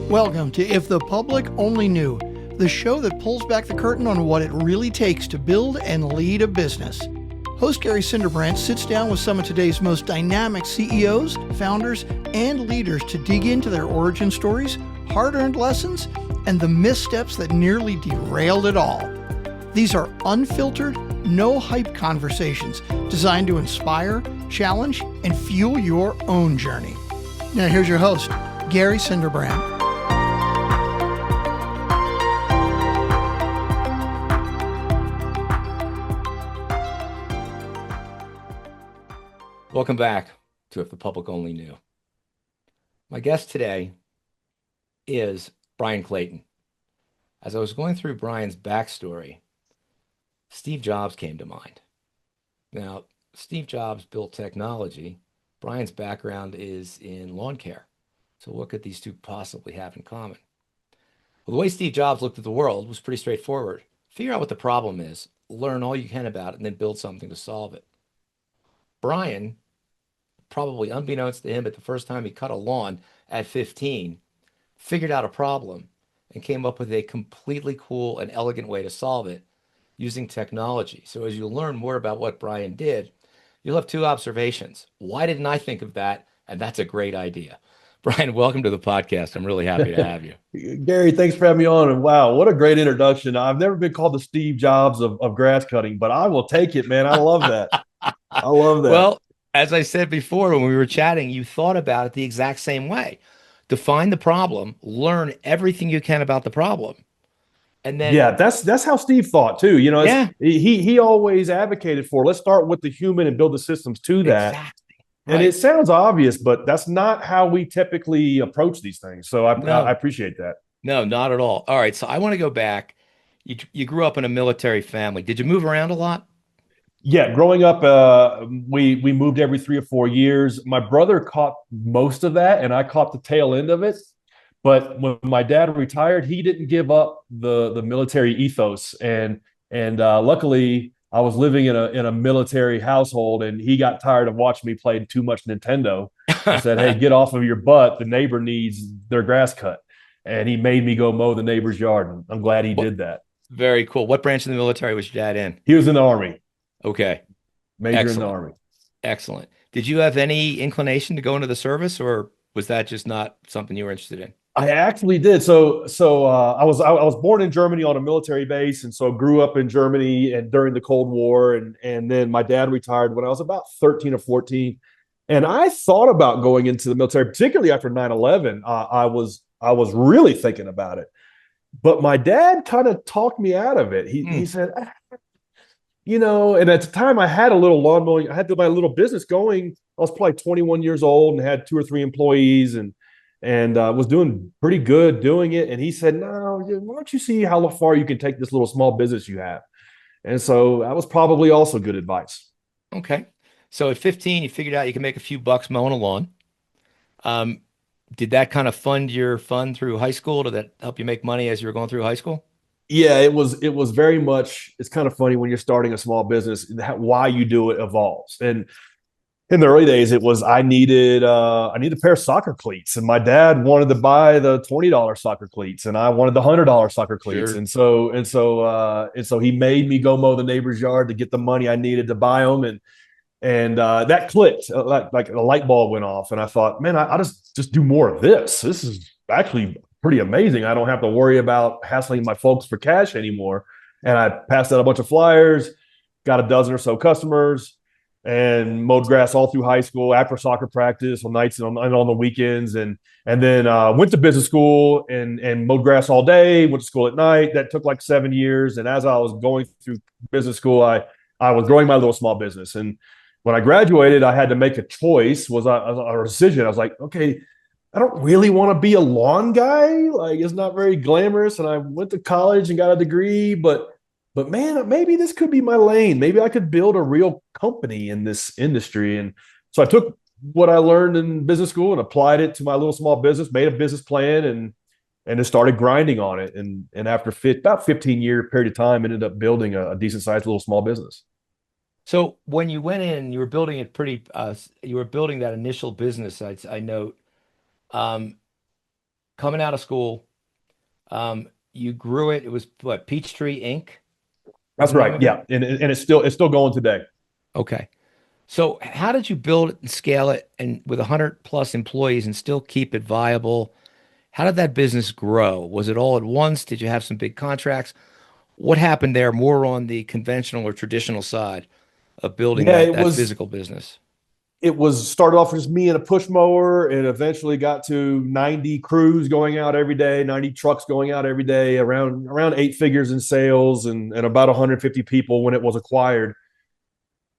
Welcome to If the Public Only Knew, the show that pulls back the curtain on what it really takes to build and lead a business. Host Gary Cinderbrandt sits down with some of today's most dynamic CEOs, founders, and leaders to dig into their origin stories, hard-earned lessons, and the missteps that nearly derailed it all. These are unfiltered, no-hype conversations designed to inspire, challenge, and fuel your own journey. Now here's your host, Gary Cinderbrandt. Welcome back to If the Public Only Knew. My guest today is Bryan Clayton. As I was going through Bryan's backstory, Steve Jobs came to mind. Now, Steve Jobs built technology. Bryan's background is in lawn care. So what could these two possibly have in common? Well, the way Steve Jobs looked at the world was pretty straightforward. Figure out what the problem is, learn all you can about it, and then build something to solve it. Bryan, probably unbeknownst to him, but the first time he cut a lawn at 15, figured out a problem and came up with a completely cool and elegant way to solve it using technology. So as you learn more about what Bryan did, you'll have two observations. Why didn't I think of that? And that's a great idea. Bryan, welcome to the podcast. I'm really happy to have you. Gary, thanks for having me on. And wow, what a great introduction. I've never been called the Steve Jobs of grass cutting, but I will take it, man. I love that. I love that. Well, as I said before, when we were chatting, you thought about it the exact same way. Define the problem, learn everything you can about the problem. And then that's how Steve thought too. You know, he always advocated for let's start with the human and build the systems to that. Exactly. And right. It sounds obvious, but that's not how we typically approach these things. So I appreciate that. No, not at all. All right, so I want to go back. You grew up in a military family. Did you move around a lot? Yeah, growing up, we moved every 3 or 4 years. My brother caught most of that, and I caught the tail end of it. But when my dad retired, he didn't give up the military ethos, and luckily, I was living in a military household, and he got tired of watching me play too much Nintendo. I said, "Hey, get off of your butt. The neighbor needs their grass cut," and he made me go mow the neighbor's yard. And I'm glad he did that. Very cool. What branch of the military was your dad in? He was in the Army. Okay. Major in the Army. Excellent. Did you have any inclination to go into the service, or was that just not something you were interested in? I actually did. So I was born in Germany on a military base, and so grew up in Germany and during the Cold War, and then my dad retired when I was about 13 or 14, and I thought about going into the military, particularly after 9/11. I was really thinking about it, but my dad kind of talked me out of it. He said, and at the time I had a little lawn mowing. I had my little business going. I was probably 21 years old and had 2 or 3 employees and was doing pretty good doing it. And he said, "No, why don't you see how far you can take this little small business you have?" And so that was probably also good advice. Okay. So at 15, you figured out you can make a few bucks mowing a lawn. Did that kind of fund your fun through high school? Did that help you make money as you were going through high school? Yeah, it was very much. It's kind of funny when you're starting a small business, why you do it evolves. And in the early days, it was I needed a pair of soccer cleats, and my dad wanted to buy the $20 soccer cleats, and I wanted the $100 soccer cleats, Sure. and so he made me go mow the neighbor's yard to get the money I needed to buy them, and that clicked like a light bulb went off, and I thought, man, I just do more of this. This is actually pretty amazing. I don't have to worry about hassling my folks for cash anymore. And I passed out a bunch of flyers, got a dozen or so customers, and mowed grass all through high school after soccer practice on nights and on the weekends. And then went to business school and mowed grass all day, went to school at night. That took like 7 years. And as I was going through business school, I was growing my little small business. And when I graduated, I had to make a choice, a decision. I was like, okay, I don't really want to be a lawn guy. Like, it's not very glamorous. And I went to college and got a degree, but man, maybe this could be my lane. Maybe I could build a real company in this industry. And so I took what I learned in business school and applied it to my little small business, made a business plan, and then started grinding on it. And after about 15-year period of time, ended up building a decent sized little small business. So when you went in, you were building it you were building that initial business, I note. coming out of school, you grew it. It was what, Peachtree Inc. was That's the name right. of it? Yeah. And it's still going today. Okay. So how did you build it and scale it and with 100 plus employees and still keep it viable? How did that business grow? Was it all at once? Did you have some big contracts? What happened there more on the conventional or traditional side of building Yeah, that physical business? it was started off with just me and a push mower and eventually got to 90 crews going out every day, 90 trucks going out every day, around 8 figures in sales and about 150 people when it was acquired.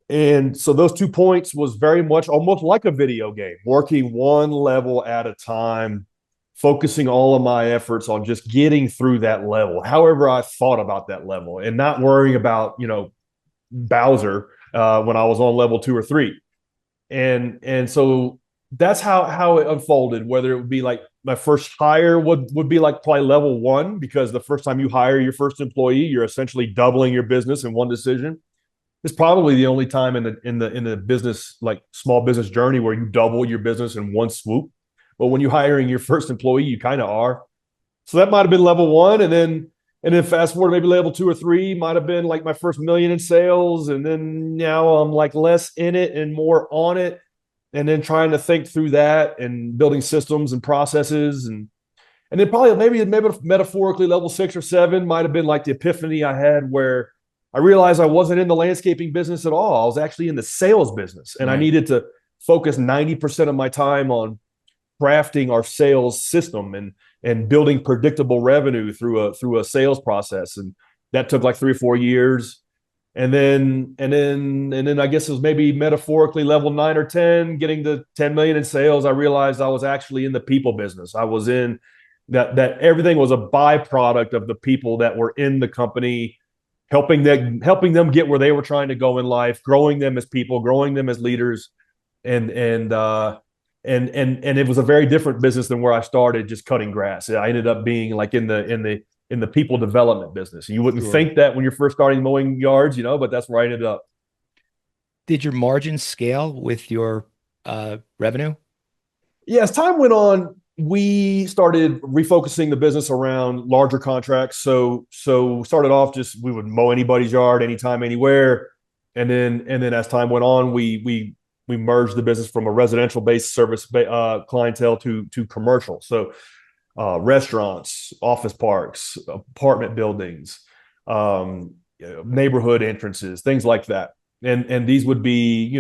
And so those 2 points was very much almost like a video game, working one level at a time, focusing all of my efforts on just getting through that level, however I thought about that level, and not worrying about, Bowser when I was on level 2 or 3. And so that's how it unfolded. Whether it would be like my first hire would be like probably level 1, because the first time you hire your first employee, you're essentially doubling your business in one decision. It's probably the only time in the business, like small business journey, where you double your business in one swoop. But when you're hiring your first employee, you kind of are. So that might have been level 1, and then fast forward, maybe level 2 or 3 might have been like my first million in sales, and then now I'm like less in it and more on it, and then trying to think through that and building systems and processes, and then probably maybe metaphorically level 6 or 7 might have been like the epiphany I had where I realized I wasn't in the landscaping business at all. I was actually in the sales business, and I Right. needed to focus 90% of my time on crafting our sales system and building predictable revenue through a sales process. And that took like 3 or 4 years. And then I guess it was maybe metaphorically level 9 or 10, getting to 10 million in sales. I realized I was actually in the people business. I was in that everything was a byproduct of the people that were in the company, helping them get where they were trying to go in life, growing them as people, growing them as leaders. And it was a very different business than where I started, just cutting grass. I ended up being like in the people development business. You wouldn't Sure. think that when you're first starting mowing yards, but that's where I ended up. Did your margins scale with your revenue? Yeah, as time went on, we started refocusing the business around larger contracts. So started off just we would mow anybody's yard anytime, anywhere, and then as time went on, we merged the business from a residential based service clientele to commercial. So restaurants, office parks, apartment buildings, neighborhood entrances, things like that. And these would be,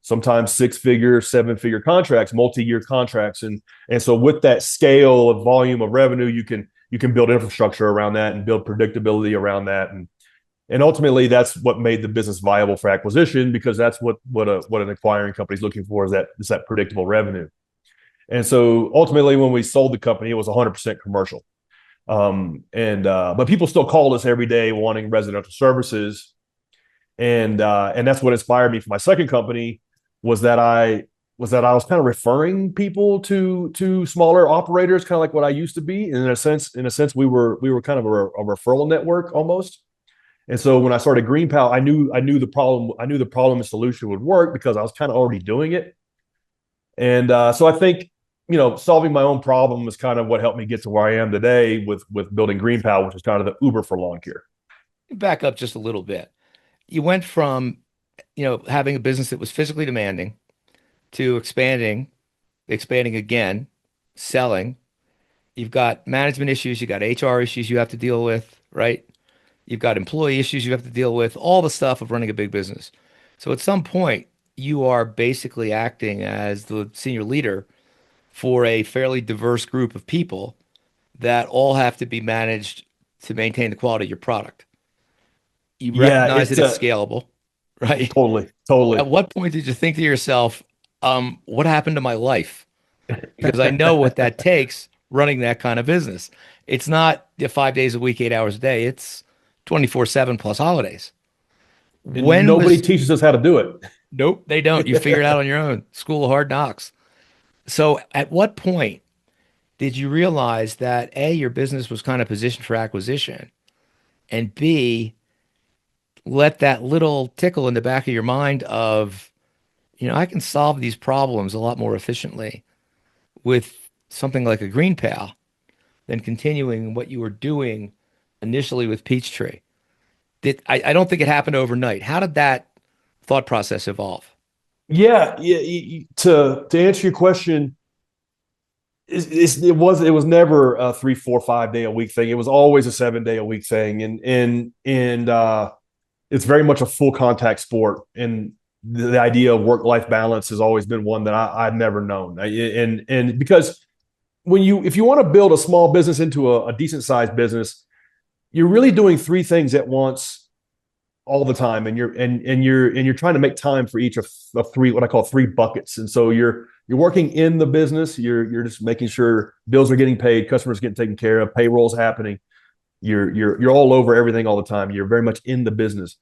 sometimes 6 figure, 7 figure contracts, multi-year contracts. And so with that scale of volume of revenue, you can build infrastructure around that and build predictability around that. And ultimately that's what made the business viable for acquisition, because that's what an acquiring company is looking for, is that predictable revenue. And so ultimately, when we sold the company, it was 100% commercial. But people still called us every day wanting residential services. And that's what inspired me for my second company, was that I was kind of referring people to smaller operators, kind of like what I used to be. And in a sense, we were kind of a referral network almost. And so when I started GreenPal, I knew the problem and solution would work because I was kind of already doing it. And so I think, solving my own problem is kind of what helped me get to where I am today with building GreenPal, which is kind of the Uber for lawn care. Back up just a little bit. You went from, having a business that was physically demanding to expanding again, selling. You've got management issues, you got HR issues you have to deal with, right? You've got employee issues you have to deal with, all the stuff of running a big business. So at some point, you are basically acting as the senior leader for a fairly diverse group of people that all have to be managed to maintain the quality of your product. You Yeah, recognize that it's scalable, right? totally, At totally. what point did you think to yourself, what happened to my life? Because I know what that takes running that kind of business. It's not 5 days a week, 8 hours a day. It's 24/7 plus holidays. And When nobody was, teaches us how to do nope, they don't. You figure it out it. on your own. School of hard knocks. So at what point did you realize that A, your business was kind of positioned for acquisition, and B, let that little tickle in the back of your mind of, I can solve these problems a lot more efficiently with something like a green pal. than continuing what you were doing initially with Peachtree. I don't think it happened overnight. How did that thought process evolve? Yeah. To answer your question, it was never a 3, 4, 5 day a week thing. It was always a 7 day a week thing, and it's very much a full contact sport. And the idea of work life balance has always been one that I've never known. And because if you want to build a small business into a decent sized business, you're really doing three things at once all the time, and you're trying to make time for each of three, what I call three buckets. And so you're working in the business, you're just making sure bills are getting paid, customers getting taken care of, payroll's happening. You're all over everything all the time. You're very much in the business.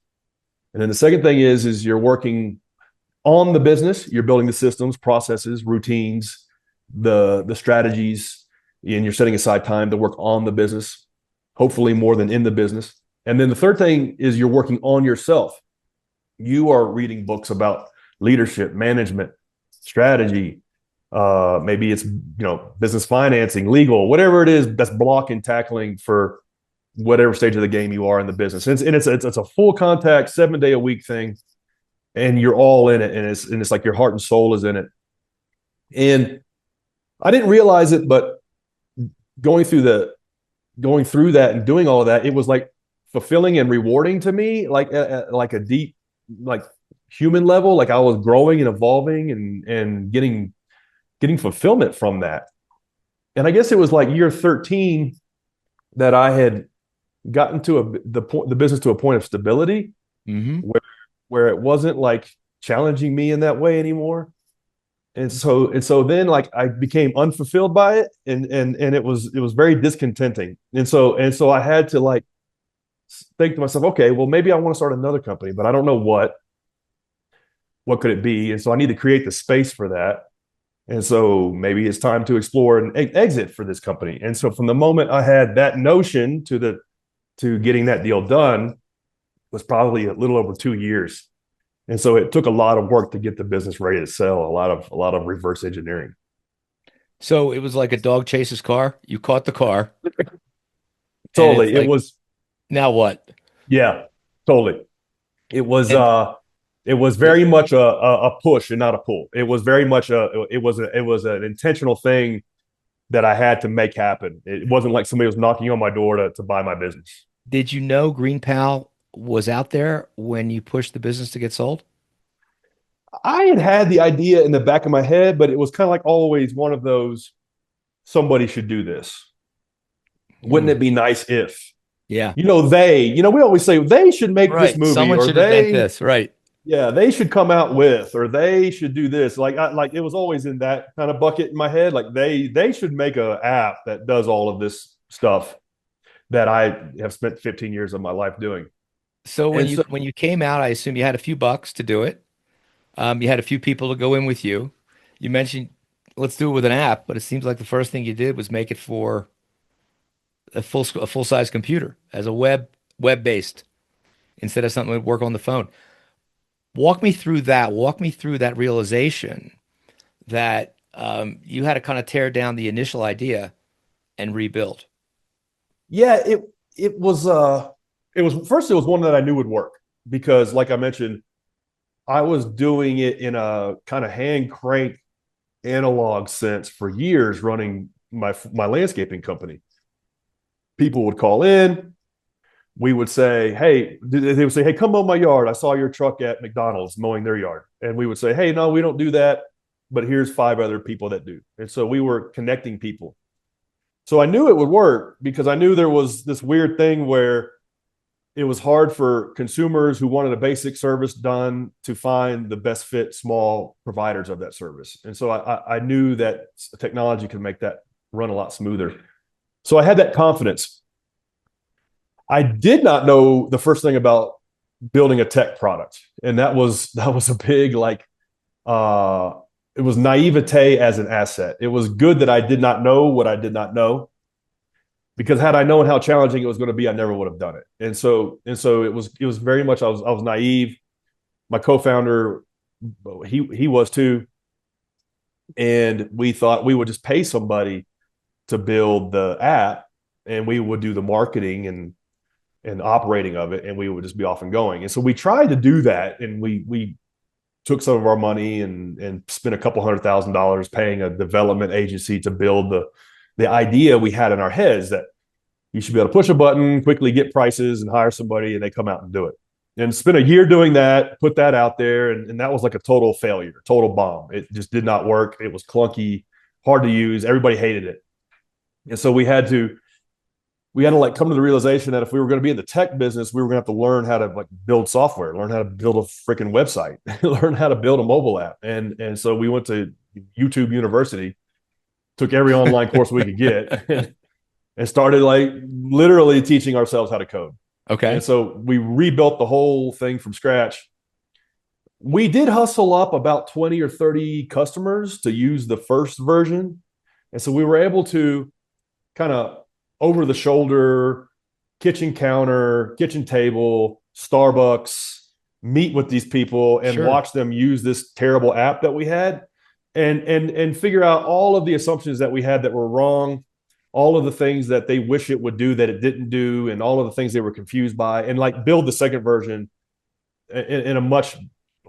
And then the second thing is you're working on the business. You're building the systems, processes, routines, the strategies, and you're setting aside time to work on the business, hopefully more than in the business. And then the third thing is you're working on yourself. You are reading books about leadership, management, strategy. Maybe it's business financing, legal, whatever it is that's block and tackling for whatever stage of the game you are in the business. And it's a full contact 7 day a week thing, and you're all in it, and it's like your heart and soul is in it. And I didn't realize it, but going through that and doing all of that, it was like fulfilling and rewarding to me, like a deep, like human level. Like I was growing and evolving and getting fulfillment from that. And I guess it was like year 13 that I had gotten to the business to a point of stability, where it wasn't like challenging me in that way anymore. And so then like I became unfulfilled by it, and it was very discontenting. And so I had to like think to myself, okay, well, maybe I want to start another company, but I don't know what could it be. And so I need to create the space for that. And so maybe it's time to explore an exit for this company. And so from the moment I had that notion to getting that deal done was probably a little over 2 years. And so it took a lot of work to get the business ready to sell, a lot of reverse engineering. So it was like a dog chases car. You caught the car. Totally. Like, now what? Yeah, totally. It was very much a push and not a pull. It was very much it was an intentional thing that I had to make happen. It wasn't like somebody was knocking on my door to buy my business. Did you know GreenPal was out there when you pushed the business to get sold? I had the idea in the back of my head, but it was kind of like always one of those, somebody should do this. Wouldn't it be nice if? Yeah. We always say they should make this movie, Someone or should invent this, right? Yeah, they should come out with, or they should do this. Like it was always in that kind of bucket in my head. Like they should make an app that does all of this stuff that I have spent 15 years of my life doing. So when you came out, I assume you had a few bucks to do it. You had a few people to go in with you. You mentioned let's do it with an app, but it seems like the first thing you did was make it for a full size computer as a web based instead of something that would work on the phone. Walk me through that. Walk me through that realization that you had to kind of tear down the initial idea and rebuild. Yeah, it was one that I knew would work, because like I mentioned, I was doing it in a kind of hand crank analog sense for years, running my landscaping company. People would call in. We would say, hey, they would say, hey, come mow my yard. I saw your truck at McDonald's mowing their yard. And we would say, hey, no, we don't do that, but here's 5 other people that do. And so we were connecting people. So I knew it would work, because I knew there was this weird thing where it was hard for consumers who wanted a basic service done to find the best fit small providers of that service. And so I knew that technology could make that run a lot smoother. So I had that confidence. I did not know the first thing about building a tech product. And that was a big, like, it was naivete as an asset. It was good that I did not know what I did not know, because had I known how challenging it was going to be, I never would have done it. And so it was very much, I was naive. My co-founder, he was too. And we thought we would just pay somebody to build the app, and we would do the marketing and operating of it, and we would just be off and going. And so we tried to do that, and we took some of our money and spent a couple $100,000 paying a development agency to build the idea we had in our heads that you should be able to push a button, quickly get prices, and hire somebody, and they come out and do it. And spent a year doing that, put that out there, and that was like a total failure, total bomb. It just did not work. It was clunky, hard to use. Everybody hated it. And so we had to like come to the realization that if we were going to be in the tech business, we were going to have to learn how to like build software, learn how to build a freaking website, learn how to build a mobile app. And so we went to YouTube University, took every online course we could get, and started like literally teaching ourselves how to code. Okay. And so we rebuilt the whole thing from scratch. We did hustle up about 20 or 30 customers to use the first version. And so we were able to kind of over the shoulder, kitchen counter, kitchen table, Starbucks, meet with these people and watch them use this terrible app that we had, and figure out all of the assumptions that we had that were wrong, all of the things that they wish it would do that it didn't do, and all of the things they were confused by, and like build the second version in a much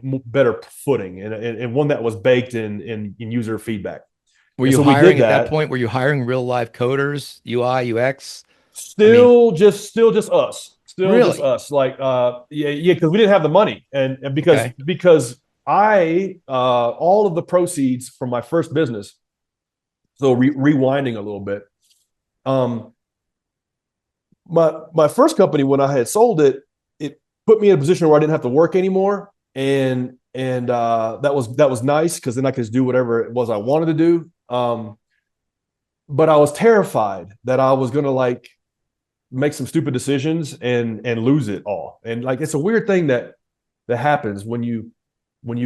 better footing, and one that was baked in user feedback. Were you hiring at that point? Were you hiring real live coders, UI, UX? Still just us. Really? Just us. Like, yeah, because we didn't have the money, and because I all of the proceeds from my first business. So rewinding a little bit, my first company, when I had sold it, it put me in a position where I didn't have to work anymore, and that was nice because then I could just do whatever it was I wanted to do. But I was terrified that I was going to like make some stupid decisions and lose it all. And like, it's a weird thing that happens when you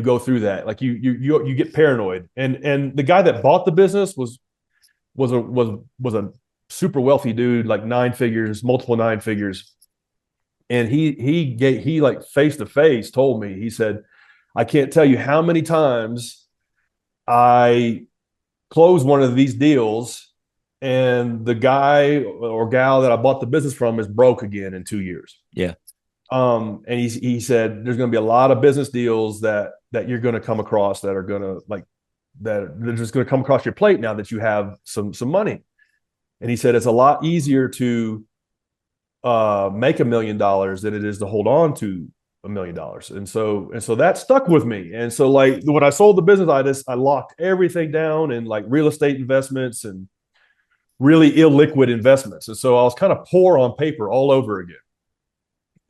go through that. Like you get paranoid. And the guy that bought the business was a super wealthy dude, like multiple nine figures. And he like face to face told me, he said, I can't tell you how many times I closed one of these deals and the guy or gal that I bought the business from is broke again in 2 years. Yeah. And he said, there's going to be a lot of business deals that you're going to come across that are going to like, that they're just going to come across your plate now that you have some money. And he said, it's a lot easier to make $1 million than it is to hold on to $1 million. And so that stuck with me. And so like when I sold the business, I locked everything down in like real estate investments and really illiquid investments. And so I was kind of poor on paper all over again.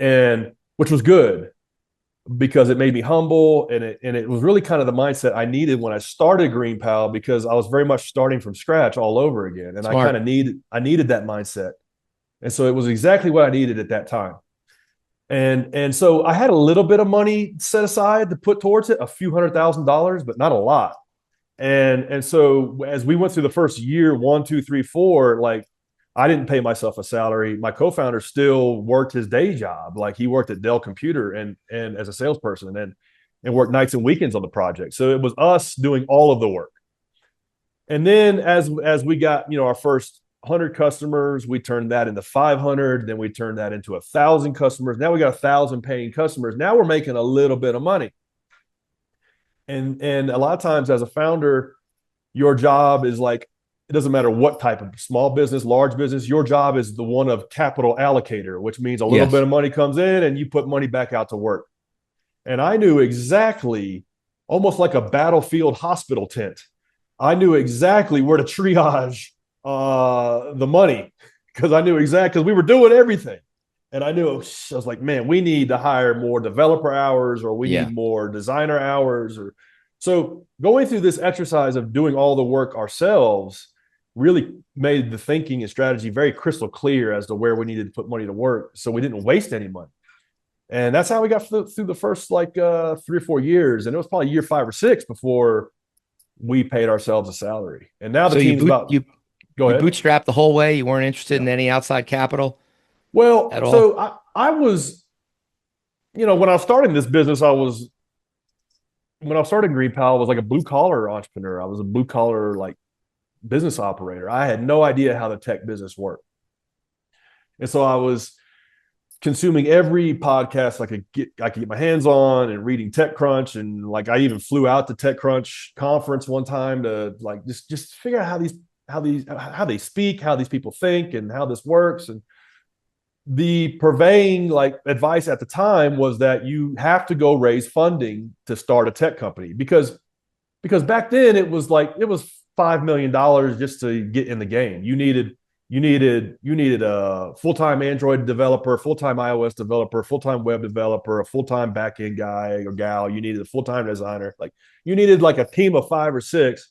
And which was good because it made me humble, and it was really kind of the mindset I needed when I started GreenPal, because I was very much starting from scratch all over again. And Smart. I kind of needed that mindset. And so it was exactly what I needed at that time. And so I had a little bit of money set aside to put towards it, a few $100,000, but not a lot. And so as we went through the first year, 1, 2, 3, 4, like I didn't pay myself a salary. My co-founder still worked his day job. Like he worked at Dell Computer and as a salesperson and worked nights and weekends on the project. So it was us doing all of the work. And then as we got, our first 100 customers, we turned that into 500. Then we turned that into 1,000 customers. Now we got 1,000 paying customers. Now we're making a little bit of money. And a lot of times as a founder, your job is like, it doesn't matter what type of small business, large business, your job is the one of capital allocator, which means a little bit of money comes in and you put money back out to work. And I knew exactly, almost like a battlefield hospital tent, I knew exactly where to triage the money, because I knew exactly, because we were doing everything. And I knew, I was like, man, we need to hire more developer hours, or we need more designer hours. Or so going through this exercise of doing all the work ourselves really made the thinking and strategy very crystal clear as to where we needed to put money to work, so we didn't waste any money. And that's how we got through the first 3 or 4 years. And it was probably year 5 or 6 before we paid ourselves a salary. And now the team's go ahead. You bootstrapped the whole way. You weren't interested in any outside capital? Well, so I was, when I was starting this business, when I started GreenPal, I was like a blue collar entrepreneur. I was a blue collar, like business operator. I had no idea how the tech business worked. And so I was consuming every podcast I could get my hands on, and reading TechCrunch, and like I even flew out to TechCrunch conference one time to like just figure out how they speak, how these people think, and how this works. And the purveying like advice at the time was that you have to go raise funding to start a tech company, because back then it was $5 million just to get in the game. You needed a full-time Android developer, full-time iOS developer, full-time web developer, a full-time back-end guy or gal. You needed a full-time designer. Like you needed like a team of 5 or 6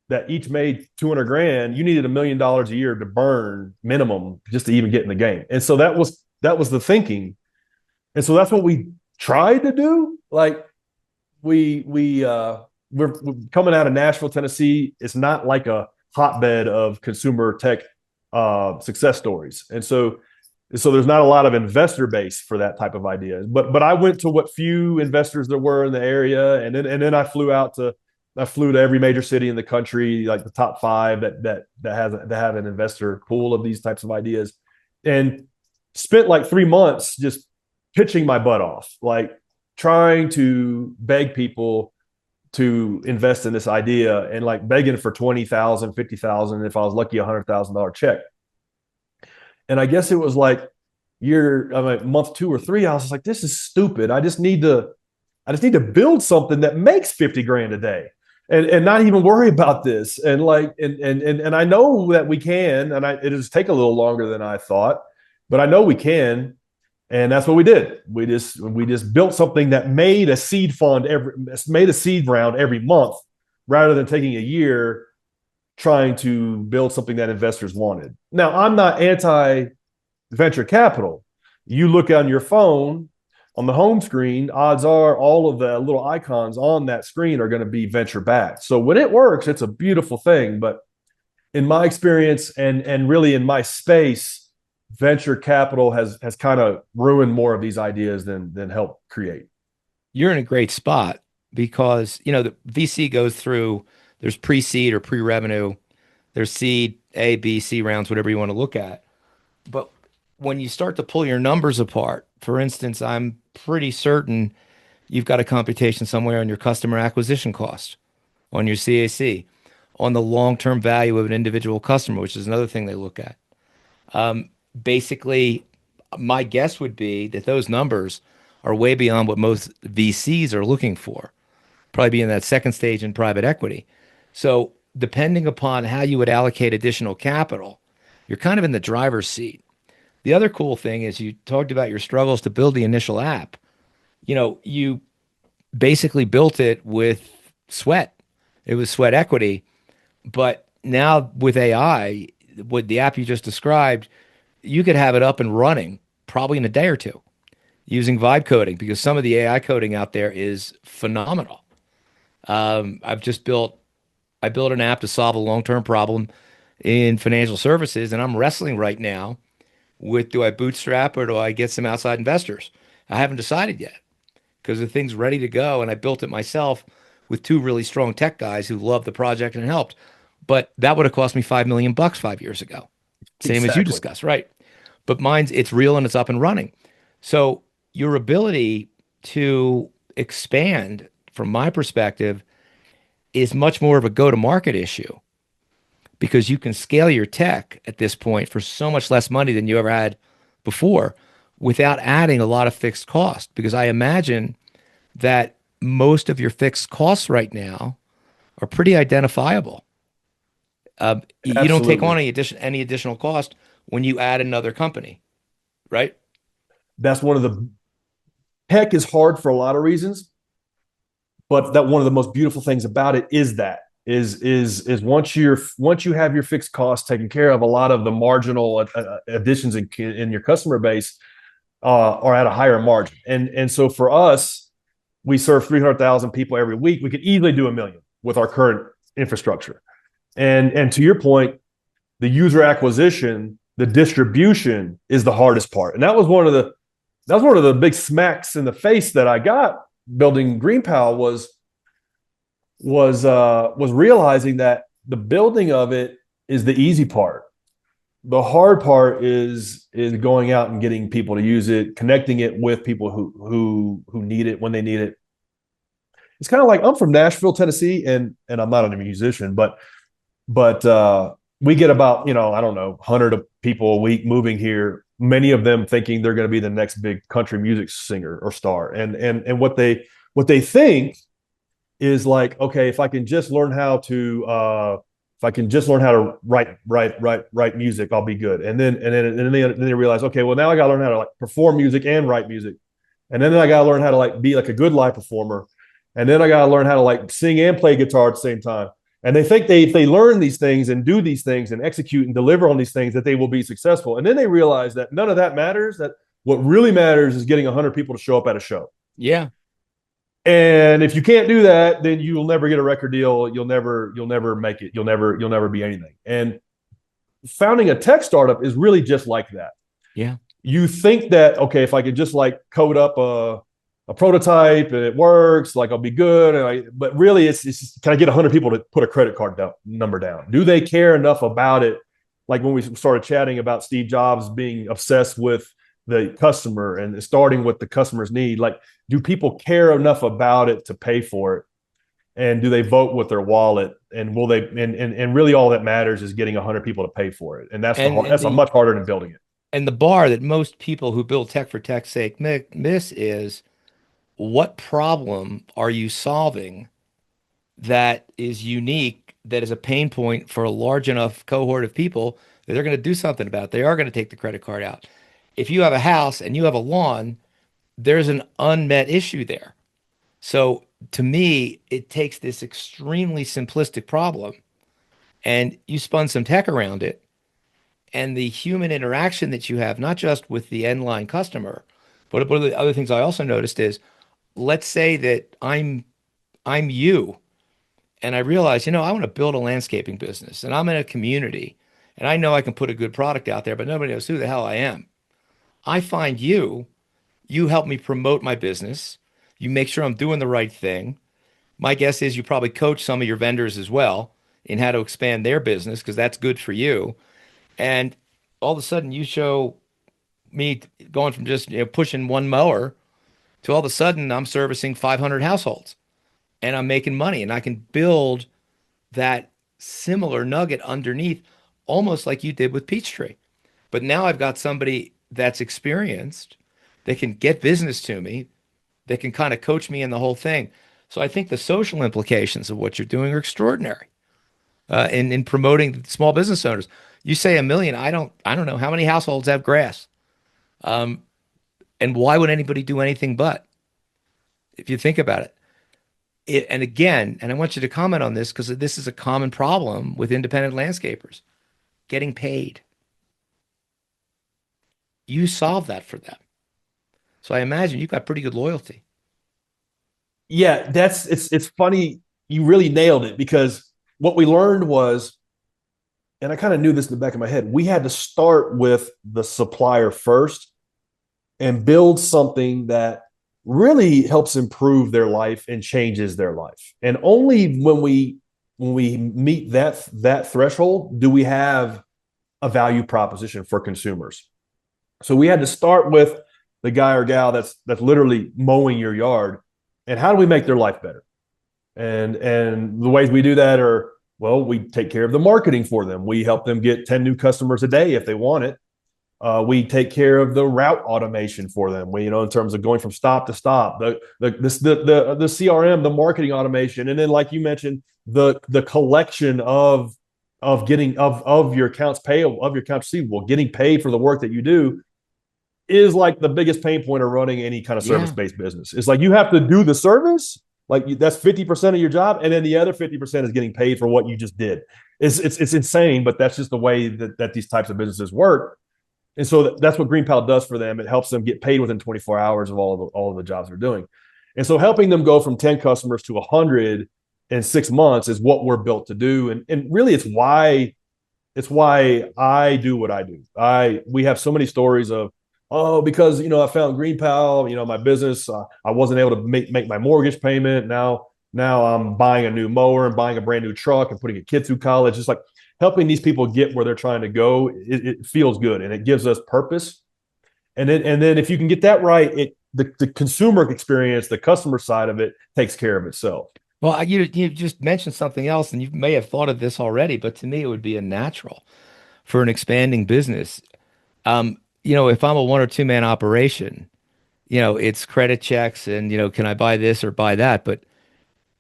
that each made $200,000. You needed $1 million a year to burn minimum just to even get in the game. And so that was the thinking. And so that's what we tried to do. Like we're coming out of Nashville, Tennessee. It's not like a hotbed of consumer tech success stories. And so there's not a lot of investor base for that type of idea. But I went to what few investors there were in the area, and then I flew to every major city in the country, like the top 5 that have an investor pool of these types of ideas, and spent like 3 months just pitching my butt off, like trying to beg people to invest in this idea, and like begging for $20,000, $50,000, if I was lucky, $100,000 check. And I guess it was like month 2 or 3, I was just like, this is stupid. I just need to build something that makes $50,000 a day, and not even worry about this. And like, and I know that we can, and it just take a little longer than I thought, but I know we can. And that's what we did. We just built something that made a seed round every month, rather than taking a year trying to build something that investors wanted. Now, I'm not anti venture capital. You look on your phone, on the home screen, odds are all of the little icons on that screen are going to be venture backed. So when it works, it's a beautiful thing. But in my experience, and really in my space, venture capital has kind of ruined more of these ideas than help create. You're in a great spot because, the VC goes through, there's pre-seed or pre-revenue, there's seed, A, B, C rounds, whatever you want to look at. But when you start to pull your numbers apart, for instance, I'm pretty certain you've got a computation somewhere on your customer acquisition cost, on your CAC, on the long-term value of an individual customer, which is another thing they look at. Basically, my guess would be that those numbers are way beyond what most VCs are looking for, probably be in that second stage in private equity. So depending upon how you would allocate additional capital, you're kind of in the driver's seat. The other cool thing is you talked about your struggles to build the initial app. You basically built it with sweat. It was sweat equity. But now with AI, with the app you just described, you could have it up and running probably in a day or 2 using vibe coding, because some of the AI coding out there is phenomenal. I built an app to solve a long-term problem in financial services, and I'm wrestling right now with, do I bootstrap or do I get some outside investors? I haven't decided yet, because the thing's ready to go, and I built it myself with 2 really strong tech guys who loved the project and helped. But that would have cost me $5 million 5 years ago. Same as you discussed, right? But it's real and it's up and running. So your ability to expand, from my perspective, is much more of a go-to-market issue, because you can scale your tech at this point for so much less money than you ever had before, without adding a lot of fixed cost. Because I imagine that most of your fixed costs right now are pretty identifiable. You don't take on any additional cost when you add another company, right? That's one of the tech is hard for a lot of reasons, but that one of the most beautiful things about it is once you have your fixed costs taken care of, a lot of the marginal additions in your customer base are at a higher margin. And so for us, we serve 300,000 people every week. We could easily do 1 million with our current infrastructure. And to your point, the user acquisition, the distribution is the hardest part. And that was one of the big smacks in the face that I got building GreenPal was realizing that the building of it is the easy part. The hard part is going out and getting people to use it, connecting it with people who need it when they need it. It's kind of like, I'm from Nashville, Tennessee, and I'm not a musician, but we get about, I don't know, 100 people a week moving here, many of them thinking they're going to be the next big country music singer or star. And what they think is like, okay, if I can just learn how to write music, I'll be good. And then they realize, okay, well, now I got to learn how to like perform music and write music. And then I got to learn how to like be like a good live performer. And then I got to learn how to like sing and play guitar at the same time. And they think if they learn these things and do these things and execute and deliver on these things, that they will be successful. And then they realize that none of that matters, that what really matters is getting 100 people to show up at a show. Yeah. And if you can't do that, then you'll never get a record deal. You'll never make it. You'll never be anything. And founding a tech startup is really just like that. Yeah. You think that, okay, if I could just like code up a prototype and it works, like I'll be good. But really it's just, can I get 100 people to put a credit card number down? Do they care enough about it? Like when we started chatting about Steve Jobs being obsessed with the customer and starting with the customer's need, like, do people care enough about it to pay for it? And do they vote with their wallet? And will they, and really all that matters is getting 100 people to pay for it. And that's much harder than building it. And the bar that most people who build tech for tech's sake miss is, what problem are you solving that is unique, that is a pain point for a large enough cohort of people that they're going to do something about it? They are going to take the credit card out. If you have a house and you have a lawn, there's an unmet issue there. So to me, it takes this extremely simplistic problem and you spun some tech around it, and the human interaction that you have, not just with the end line customer, but one of the other things I also noticed is, let's say that I'm you, and I realize, I want to build a landscaping business, and I'm in a community, and I know I can put a good product out there, but nobody knows who the hell I am. I find you help me promote my business. You make sure I'm doing the right thing. My guess is you probably coach some of your vendors as well in how to expand their business, because that's good for you. And all of a sudden you show me going from just pushing one mower to all of a sudden I'm servicing 500 households and I'm making money, and I can build that similar nugget underneath, almost like you did with Peachtree. But now I've got somebody that's experienced, that can get business to me, that can kind of coach me in the whole thing. So I think the social implications of what you're doing are extraordinary in promoting small business owners. You say 1 million, I don't know how many households have grass. And why would anybody do anything but, if you think about it? And again, and I want you to comment on this, because this is a common problem with independent landscapers, getting paid. You solve that for them. So I imagine you've got pretty good loyalty. Yeah, it's funny. You really nailed it, because what we learned was, and I kind of knew this in the back of my head, we had to start with the supplier first and build something that really helps improve their life and changes their life. And only when we meet that threshold do we have a value proposition for consumers. So we had to start with the guy or gal that's literally mowing your yard, and how do we make their life better? And the ways we do that are, well, we take care of the marketing for them. We help them get 10 new customers a day if they want it. We take care of the route automation for them. We, in terms of going from stop to stop, the CRM, the marketing automation, and then, like you mentioned, the collection of your accounts payable, of your accounts receivable, getting paid for the work that you do is like the biggest pain point of running any kind of service-based business. It's like you have to do the service, like that's 50% of your job, and then the other 50% is getting paid for what you just did. It's insane, but that's just the way that these types of businesses work. And so that's what GreenPal does for them. It helps them get paid within 24 hours of all of the jobs they're doing. And so helping them go from 10 customers to 100 in 6 months is what we're built to do. And really it's why I do what I do. We have so many stories of, because I found GreenPal, my business, I wasn't able to make my mortgage payment. Now Now I'm buying a new mower and buying a brand new truck and putting a kid through college. It's like helping these people get where they're trying to go. It feels good and it gives us purpose. And then if you can get that right, the consumer experience, the customer side of it takes care of itself. Well, you just mentioned something else, and you may have thought of this already, but to me, it would be a natural for an expanding business. If I'm a one or two man operation, it's credit checks and, can I buy this or buy that? But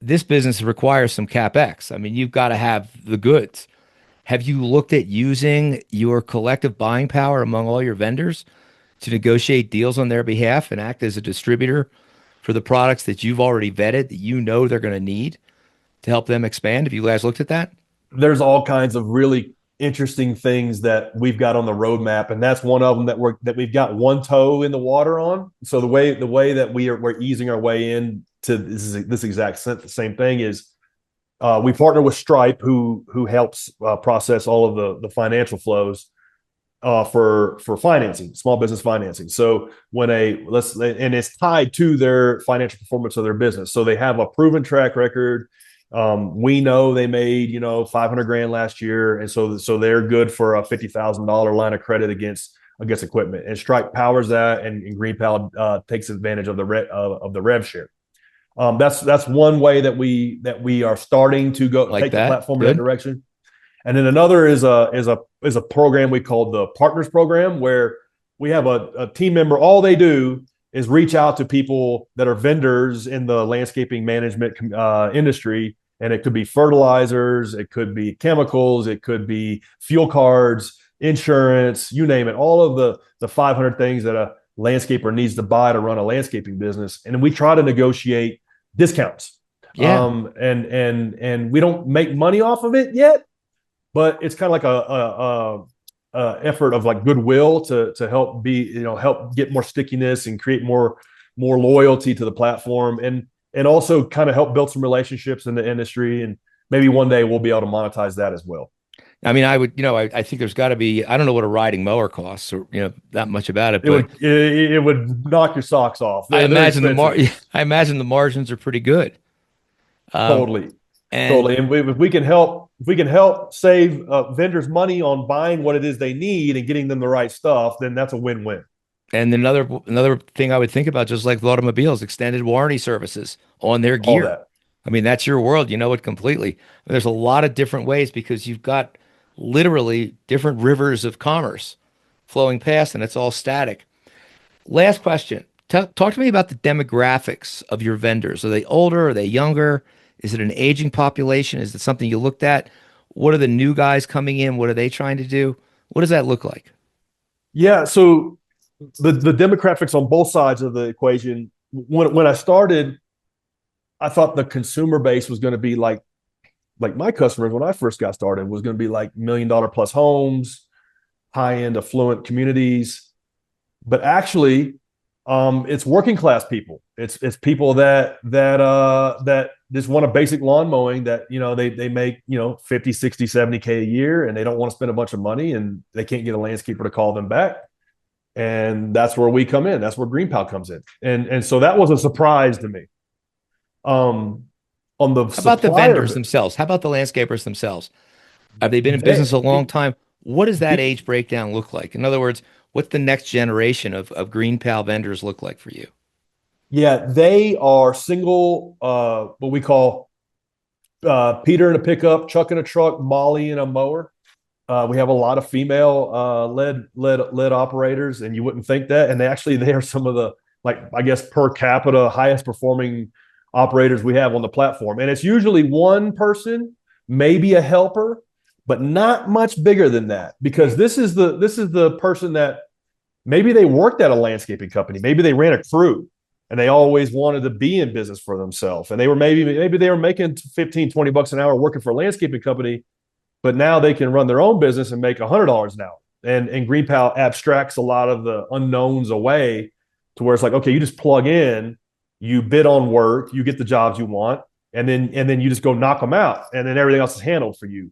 this business requires some CapEx. I mean, you've got to have the goods. Have you looked at using your collective buying power among all your vendors to negotiate deals on their behalf and act as a distributor for the products that you've already vetted that they're going to need to help them expand? Have you guys looked at that? There's all kinds of really interesting things that we've got on the roadmap, and that's one of them that we've got one toe in the water on. So the way that we're easing our way in to this exact same thing is we partner with Stripe, who helps process all of the financial flows for financing, small business financing. So and it's tied to their financial performance of their business. So they have a proven track record. We know they made, $500,000 last year. And so they're good for a $50,000 line of credit against equipment, and Stripe powers that. And GreenPal takes advantage of the rev share. That's one way that we are starting to go take the platform in that direction. And then another is a program we call the Partners Program, where we have a team member. All they do is reach out to people that are vendors in the landscaping management industry. And it could be fertilizers, it could be chemicals, it could be fuel cards, insurance, you name it, all of the 500 things that a landscaper needs to buy to run a landscaping business. And we try to negotiate discounts. Yeah. And we don't make money off of it yet, but it's kind of like a effort of like goodwill to help help get more stickiness and create more loyalty to the platform, and also kind of help build some relationships in the industry. And maybe one day we'll be able to monetize that as well. I mean, I think there's got to be, I don't know what a riding mower costs or, that much about it, but it would knock your socks off. I imagine the margins are pretty good. Totally. And if we can help save vendors money on buying what it is they need and getting them the right stuff, then that's a win-win. And another thing I would think about, just like the automobiles, extended warranty services on their gear. All that. I mean, that's your world. You know it completely. There's a lot of different ways because you've got literally different rivers of commerce flowing past, and it's all static. Last question. Talk to me about the demographics of your vendors. Are they older? Are they younger? Is it an aging population? Is it something you looked at? What are the new guys coming in? What are they trying to do? What does that look like? Yeah, so the demographics on both sides of the equation. When I started, I thought the consumer base was going to be like my customers when I first got started was going to be like $1 million plus homes, high-end affluent communities. But actually, it's working class people. It's people that just want a basic lawn mowing that, they make, 50, 60, 70K a year, and they don't want to spend a bunch of money, and they can't get a landscaper to call them back. And that's where we come in. That's where GreenPal comes in. And so that was a surprise to me. On the How about the vendors themselves? How about the landscapers themselves? Have they been in business a long time? What does that age breakdown look like? In other words, what's the next generation of GreenPal vendors look like for you? Yeah, they are single, what we call Peter in a pickup, Chuck in a truck, Molly in a mower. We have a lot of female led operators, and you wouldn't think that. And they are some of the, I guess, per capita highest performing operators we have on the platform. And it's usually one person, maybe a helper, but not much bigger than that, because this is the person that maybe they worked at a landscaping company, maybe they ran a crew, and they always wanted to be in business for themselves. And they were maybe they were making 15, 20 bucks an hour working for a landscaping company, but now they can run their own business and make $100 an hour. And GreenPal abstracts a lot of the unknowns away to where it's like, okay, you just plug in, you bid on work, you get the jobs you want, and then you just go knock them out, and then everything else is handled for you.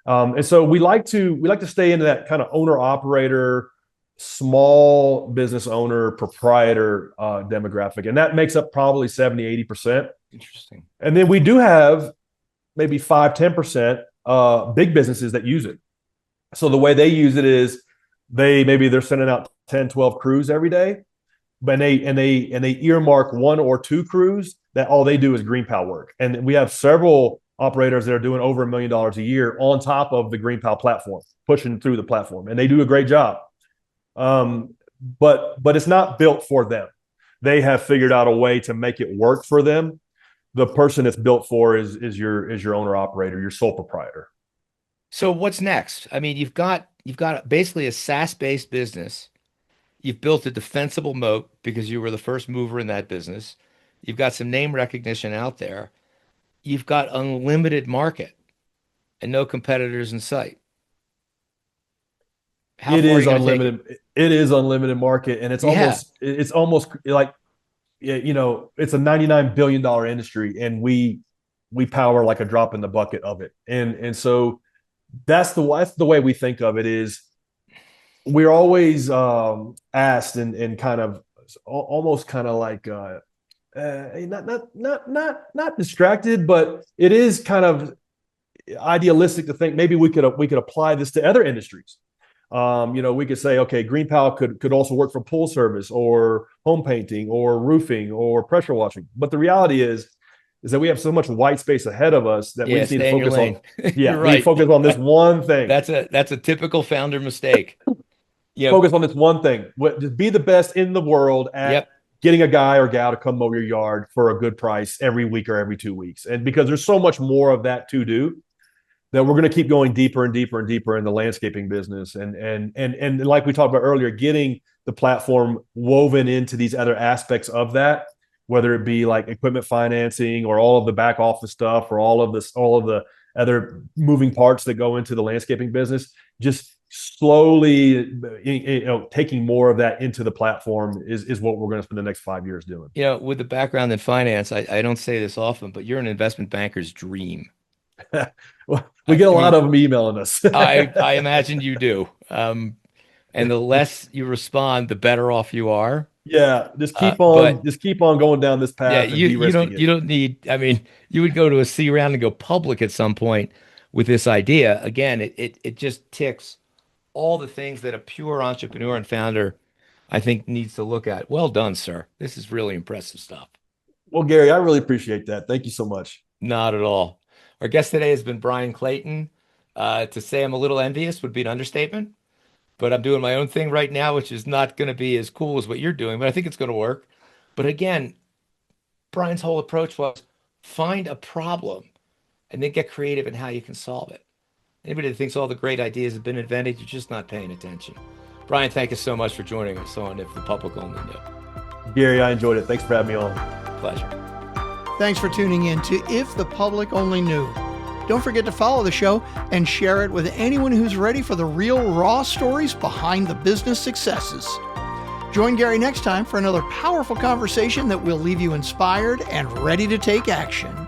And so we like to stay into that kind of owner operator, small business owner, proprietor demographic, and that makes up probably 70, 80%. Interesting. And then we do have maybe 5-10% big businesses that use it. So the way they use it is they're sending out 10, 12 crews every day, but they earmark 1 or 2 crews that all they do is GreenPal work. And we have several operators that are doing over $1 million a year on top of the GreenPal platform, pushing through the platform, and they do a great job. But it's not built for them. They have figured out a way to make it work for them. The person it's built for is your owner operator, your sole proprietor. So what's next? I mean, you've got basically a SaaS-based business. You've built a defensible moat because you were the first mover in that business. You've got some name recognition out there. You've got unlimited market and no competitors in sight. It is unlimited. It is unlimited market, and it's almost like, it's a $99 billion industry, and we power like a drop in the bucket of it. And so that's the way we think of it. Is we're always asked and kind of almost kind of like not distracted, but it is kind of idealistic to think maybe we could apply this to other industries. We could say, okay, GreenPal could also work for pool service or home painting or roofing or pressure washing. But the reality is that we have so much white space ahead of us that we just need to focus on. Yeah, we focus on this one thing. That's a typical founder mistake. Focus on this one thing. Just be the best in the world at getting a guy or gal to come mow your yard for a good price every week or every 2 weeks. And because there's so much more of that to do, that we're going to keep going deeper and deeper and deeper in the landscaping business. And like we talked about earlier, getting the platform woven into these other aspects of that, whether it be like equipment financing or all of the back office stuff or all of the other moving parts that go into the landscaping business, just slowly taking more of that into the platform is what we're going to spend the next 5 years doing. With the background in finance, I don't say this often, but you're an investment banker's dream. Well, we get a lot of them emailing us. I imagine you do. And the less you respond, the better off you are. Yeah, just keep on going down this path. Yeah, you don't need. I mean, you would go to a C round and go public at some point with this idea. Again, it just ticks all the things that a pure entrepreneur and founder, I think, needs to look at. Well done, sir. This is really impressive stuff. Well, Gary, I really appreciate that. Thank you so much. Not at all. Our guest today has been Bryan Clayton. To say I'm a little envious would be an understatement, but I'm doing my own thing right now, which is not going to be as cool as what you're doing, but I think it's going to work. But again, Bryan's whole approach was find a problem and then get creative in how you can solve it. Anybody that thinks all the great ideas have been invented, you're just not paying attention. Bryan, thank you so much for joining us on If the Public Only Knew. Gary, I enjoyed it. Thanks for having me on. Pleasure. Thanks for tuning in to If the Public Only Knew. Don't forget to follow the show and share it with anyone who's ready for the real raw stories behind the business successes. Join Gary next time for another powerful conversation that will leave you inspired and ready to take action.